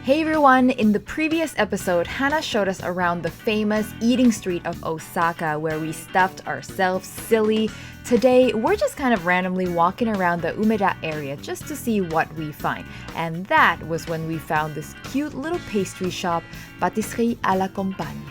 Hey everyone! In the previous episode, Hannah showed us around the famous eating street of Osaka where we stuffed ourselves silly. Today, we're just kind of randomly walking around the Umeda area just to see what we find. And that was when we found this cute little pastry shop, Patisserie à la Campagne.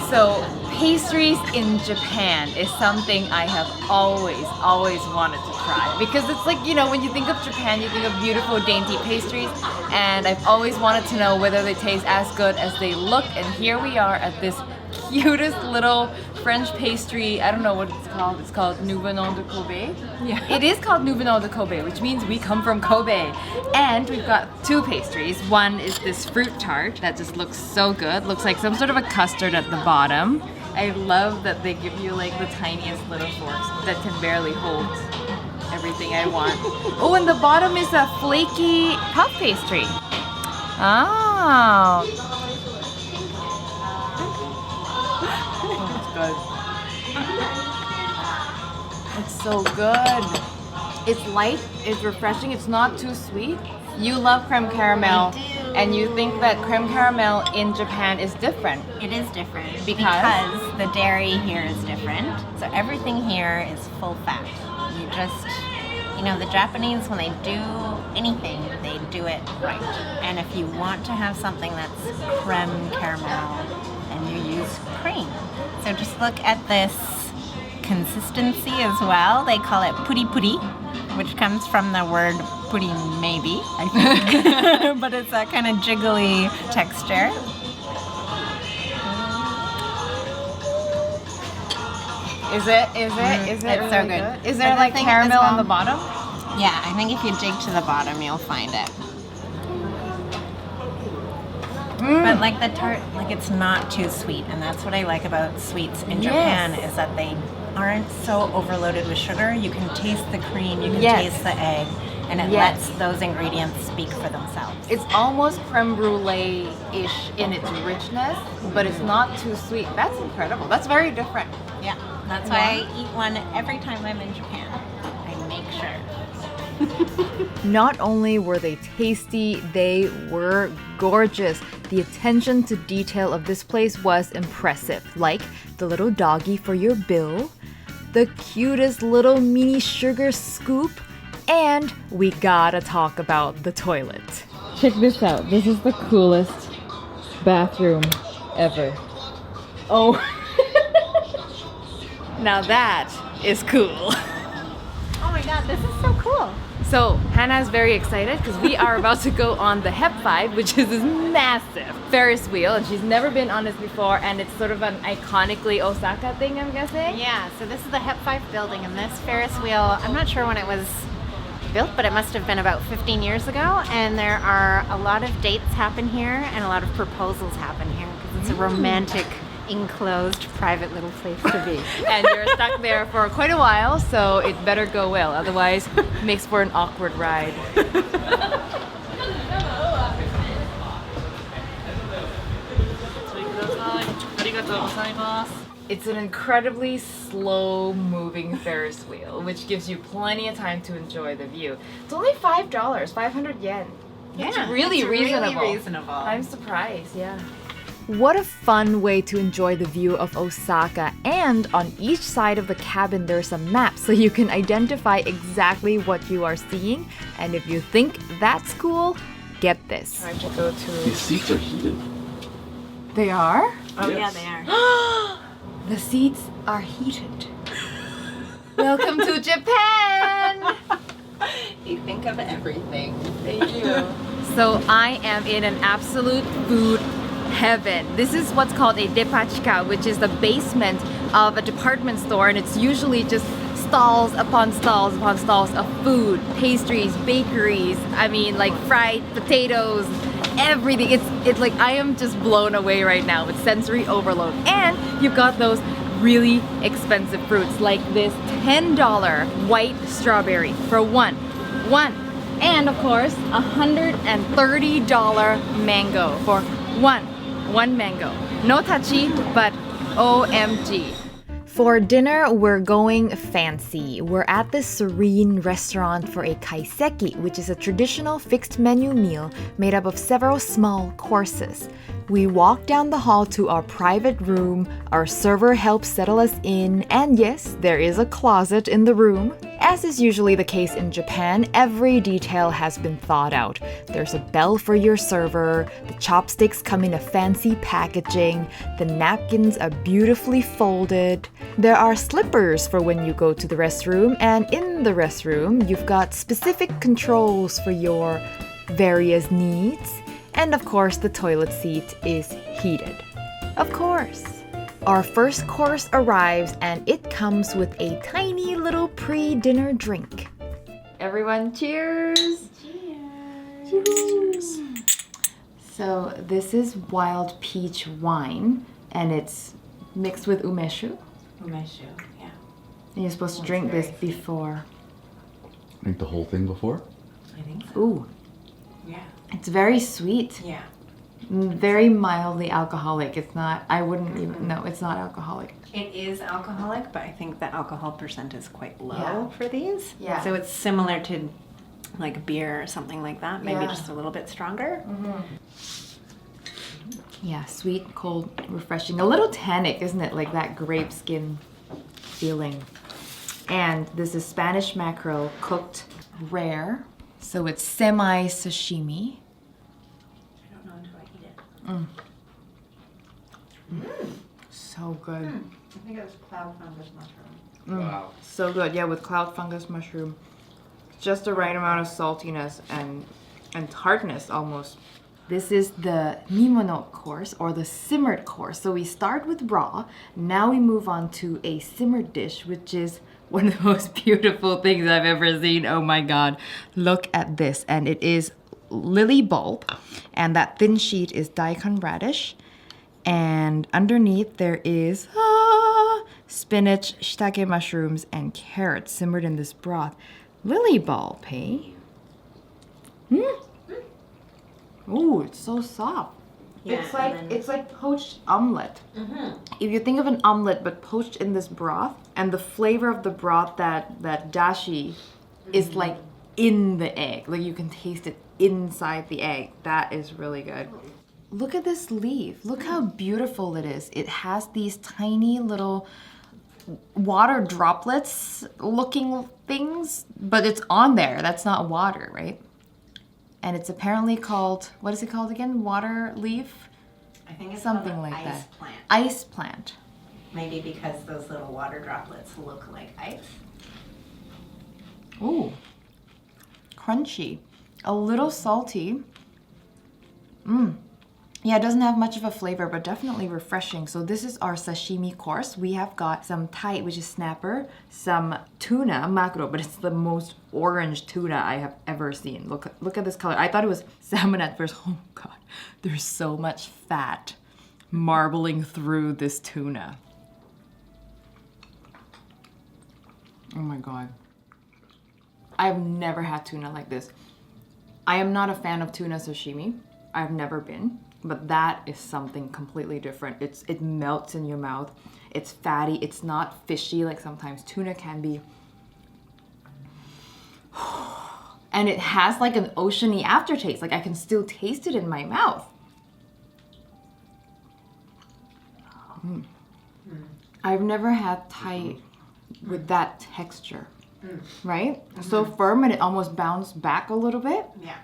So, pastries in Japan is something I have always wanted to try. Because it's like, you know, when you think of Japan, you think of beautiful, dainty pastries. And I've always wanted to know whether they taste as good as they look. And here we are at this cutest little French pastry. I don't know what it's called. It's called Nous venons de Kobe. Yeah. It is called Nous venons de Kobe, which means we come from Kobe. And we've got two pastries. One is this fruit tart that just looks so good. Looks like some sort of a custard at the bottom. I love that they give you like the tiniest little forks that can barely hold everything I want. Oh, and the bottom is a flaky puff pastry. Oh. It's so good. It's light, it's refreshing, it's not too sweet. You love creme caramel, and you think that creme caramel in Japan is different. It is different because the dairy here is different. So everything here is full fat. You just, you know, the Japanese, when they do anything, they do it right. And if you want to have something that's creme caramel, then you use cream. So just look at this consistency as well. They call it puri puri, which comes from the word puri maybe, I think. But it's that kind of jiggly texture. Is it It's really so good. Is there like caramel on the bottom? Yeah, I think if you dig to the bottom, you'll find it. But like the tart, like it's not too sweet, and that's what I like about sweets in Japan is that they aren't so overloaded with sugar. You can taste the cream, you can taste the egg, and it lets those ingredients speak for themselves. It's almost creme brulee-ish in its richness, but it's not too sweet. That's incredible. That's very different. Yeah, that's why I eat one every time I'm in Japan. I make sure. Not only were they tasty, they were gorgeous. The attention to detail of this place was impressive, like the little doggy for your bill, the cutest little mini sugar scoop, and we gotta talk about the toilet. Check this out. This is the coolest bathroom ever. Oh. Now that is cool. Oh my god, this is so cool. So Hannah is very excited because we are about to go on the Hep 5, which is this massive Ferris wheel, and she's never been on this before, and it's sort of an iconically Osaka thing, I'm guessing. Yeah, so this is the Hep 5 building, and this Ferris wheel, I'm not sure when it was built, but it must have been about 15 years ago, and there are a lot of dates happen here and a lot of proposals happen here because it's a romantic, enclosed, private little place to be. And you're stuck there for quite a while, so it better go well, otherwise it makes for an awkward ride. It's an incredibly slow-moving Ferris wheel, which gives you plenty of time to enjoy the view. It's only $5, 500 yen. Yeah, it's really reasonable. Really reasonable. I'm surprised, yeah. What a fun way to enjoy the view of Osaka, and on each side of the cabin there's a map so you can identify exactly what you are seeing, and if you think that's cool, get this. Time to go to... These seats are heated. They are? Oh yes. Yeah, they are. The seats are heated. Welcome to Japan! You think of everything. Thank you. So I am in an absolute food heaven. This is what's called a depachika, which is the basement of a department store, and it's usually just stalls upon stalls upon stalls of food, pastries, bakeries, I mean like fried potatoes, everything. It's like I am just blown away right now with sensory overload. And you've got those really expensive fruits like this $10 white strawberry for one. And of course $130 mango for one mango. No tachi, but OMG. For dinner, we're going fancy. We're at this serene restaurant for a Kaiseki, which is a traditional fixed menu meal made up of several small courses. We walk down the hall to our private room, our server helps settle us in, and yes, there is a closet in the room. As is usually the case in Japan, every detail has been thought out. There's a bell for your server, the chopsticks come in a fancy packaging, the napkins are beautifully folded. There are slippers for when you go to the restroom, and in the restroom, you've got specific controls for your various needs. And of course, the toilet seat is heated. Of course. Our first course arrives and it comes with a tiny little pre-dinner drink. Everyone, cheers! Cheers! Cheers! So this is wild peach wine and it's mixed with umeshu. Umeshu, yeah. And you're supposed to drink this before. Drink the whole thing before? I think so. Ooh. Yeah. It's very sweet. Yeah. Very mildly alcoholic. It's not, I wouldn't even, no, it's not alcoholic. It is alcoholic, but I think the alcohol percent is quite low Yeah. for these. Yeah. So it's similar to like beer or something like that, maybe Yeah. just a little bit stronger. Yeah, sweet, cold, refreshing. A little tannic, isn't it? Like that grape skin feeling. And this is Spanish mackerel cooked rare. So it's semi-sashimi. I don't know until I eat it. So good. I think it was cloud fungus mushroom. Wow. So good, yeah, with cloud fungus mushroom. Just the right amount of saltiness and tartness almost. This is the Nimono course or the simmered course. So we start with raw. Now we move on to a simmered dish, which is one of the most beautiful things I've ever seen. Oh my God. Look at this. And it is lily bulb. And that thin sheet is daikon radish. And underneath there is spinach, shiitake mushrooms, and carrots simmered in this broth. Lily bulb, hey? Ooh, it's so soft. Yeah, It's like poached omelet. If you think of an omelet but poached in this broth, and the flavor of the broth, that dashi, is like in the egg. Like you can taste it inside the egg. That is really good. Look at this leaf. Look how beautiful it is. It has these tiny little water droplets looking things, but it's on there. That's not water, right? And it's apparently called, what is it called again? Water leaf? I think it's Something called like ice that. Plant. Ice plant. Maybe because those little water droplets look like ice. Ooh. Crunchy. A little salty. Yeah, it doesn't have much of a flavor, but definitely refreshing. So this is our sashimi course. We have got some tai, which is snapper, some tuna, macro, but it's the most orange tuna I have ever seen. Look at this color. I thought it was salmon at first. Oh God, there's so much fat marbling through this tuna. Oh my God. I've never had tuna like this. I am not a fan of tuna sashimi. I've never been. But that is something completely different. It melts in your mouth. It's fatty. It's not fishy like sometimes tuna can be. And it has like an oceany aftertaste. Like I can still taste it in my mouth. I've never had Thai with that texture. Right? So firm and it almost bounced back a little bit. Yeah.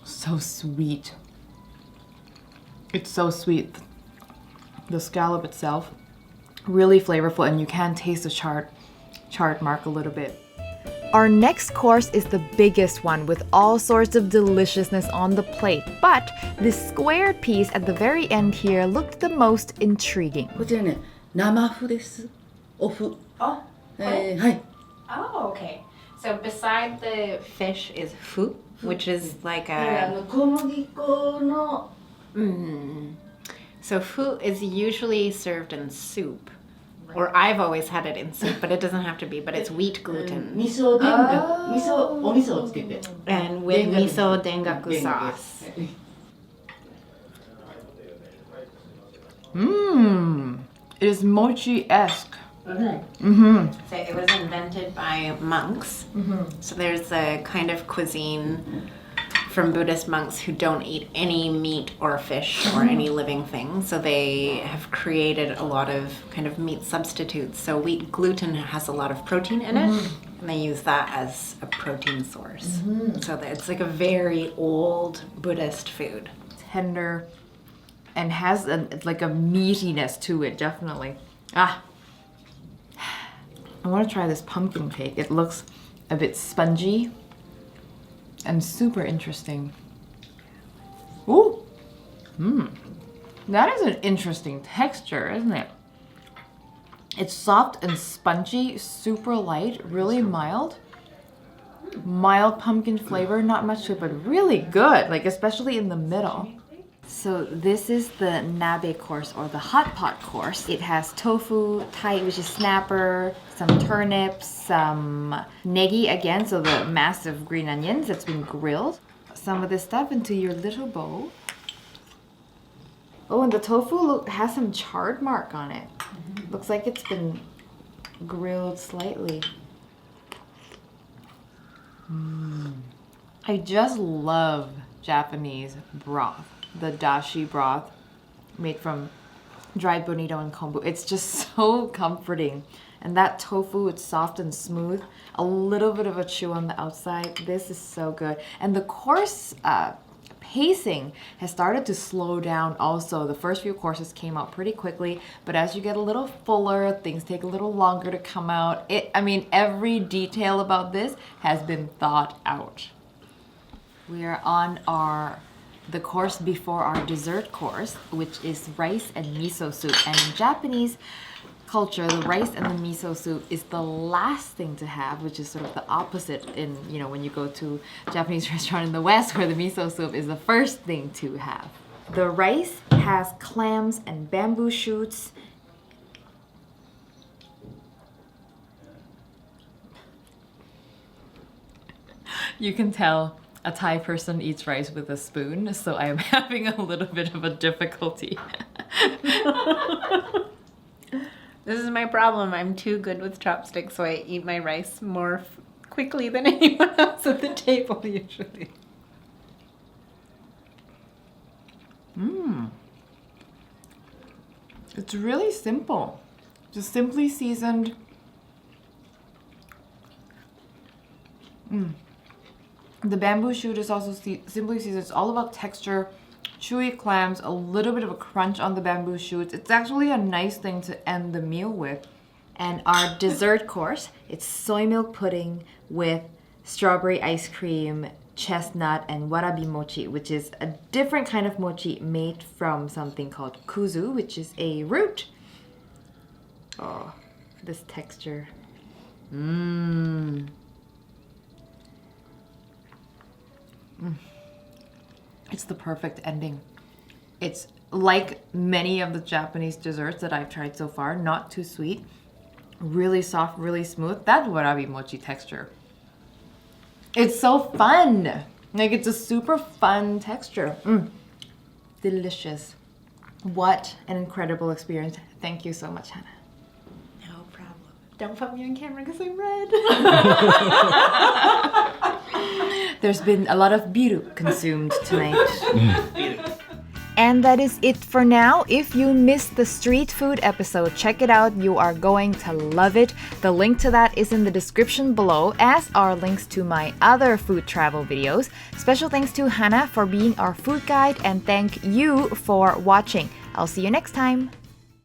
So sweet. It's so sweet. The scallop itself, really flavorful, and you can taste the chard mark a little bit. Our next course is the biggest one with all sorts of deliciousness on the plate, but this squared piece at the very end here looked the most intriguing. こちらね、生麩です。お麩。Oh, はい。 oh, okay. So beside the fish is fu, which is like 小麦粉の So fu is usually served in soup. Or I've always had it in soup, but it doesn't have to be, but it's wheat gluten. 味噌田楽、お味噌をつけて。 And with miso dengaku sauce. It is mochi-esque. So it was invented by monks. So there's a kind of cuisine from Buddhist monks who don't eat any meat or fish or any living thing. So they have created a lot of kind of meat substitutes. So wheat gluten has a lot of protein in it, and they use that as a protein source. So that it's like a very old Buddhist food. Tender and has like a meatiness to it, definitely. I want to try this pumpkin cake. It looks a bit spongy and super interesting. Ooh! That is an interesting texture, isn't it? It's soft and spongy, super light, really mild. Mild pumpkin flavor, not much to it, but really good, like especially in the middle. So this is the nabe course or the hotpot course. It has tofu, tai, which is snapper, some turnips, some negi again, so the massive green onions that's been grilled. Some of this stuff into your little bowl. Oh, and the tofu has some charred mark on it. Looks like it's been grilled slightly. I just love Japanese broth. The dashi broth made from dried bonito and kombu. It's just so comforting. And that tofu, it's soft and smooth. A little bit of a chew on the outside. This is so good. And the course pacing has started to slow down also. The first few courses came out pretty quickly, but as you get a little fuller, things take a little longer to come out. I mean, every detail about this has been thought out. We are on the course before our dessert course, which is rice and miso soup. And in Japanese culture, the rice and the miso soup is the last thing to have, which is sort of the opposite in, you know, when you go to a Japanese restaurant in the West where the miso soup is the first thing to have. The rice has clams and bamboo shoots. You can tell a Thai person eats rice with a spoon, so I am having a little bit of a difficulty. This is my problem. I'm too good with chopsticks, so I eat my rice more quickly than anyone else at the table usually. It's really simple. Just simply seasoned. The bamboo shoot is also simply seasoned. It's all about texture, chewy clams, a little bit of a crunch on the bamboo shoots. It's actually a nice thing to end the meal with. And our dessert course, it's soy milk pudding with strawberry ice cream, chestnut, and warabi mochi, which is a different kind of mochi made from something called kuzu, which is a root. Oh, this texture. It's the perfect ending. It's like many of the Japanese desserts that I've tried so far, not too sweet, really soft, really smooth. That warabi mochi texture. It's so fun. Like, it's a super fun texture. Delicious. What an incredible experience. Thank you so much, Hannah. No problem. Don't put me on camera because I'm red. There's been a lot of biru consumed tonight. And that is it for now. If you missed the street food episode, check it out. You are going to love it. The link to that is in the description below, as are links to my other food travel videos. Special thanks to Hannah for being our food guide, and thank you for watching. I'll see you next time.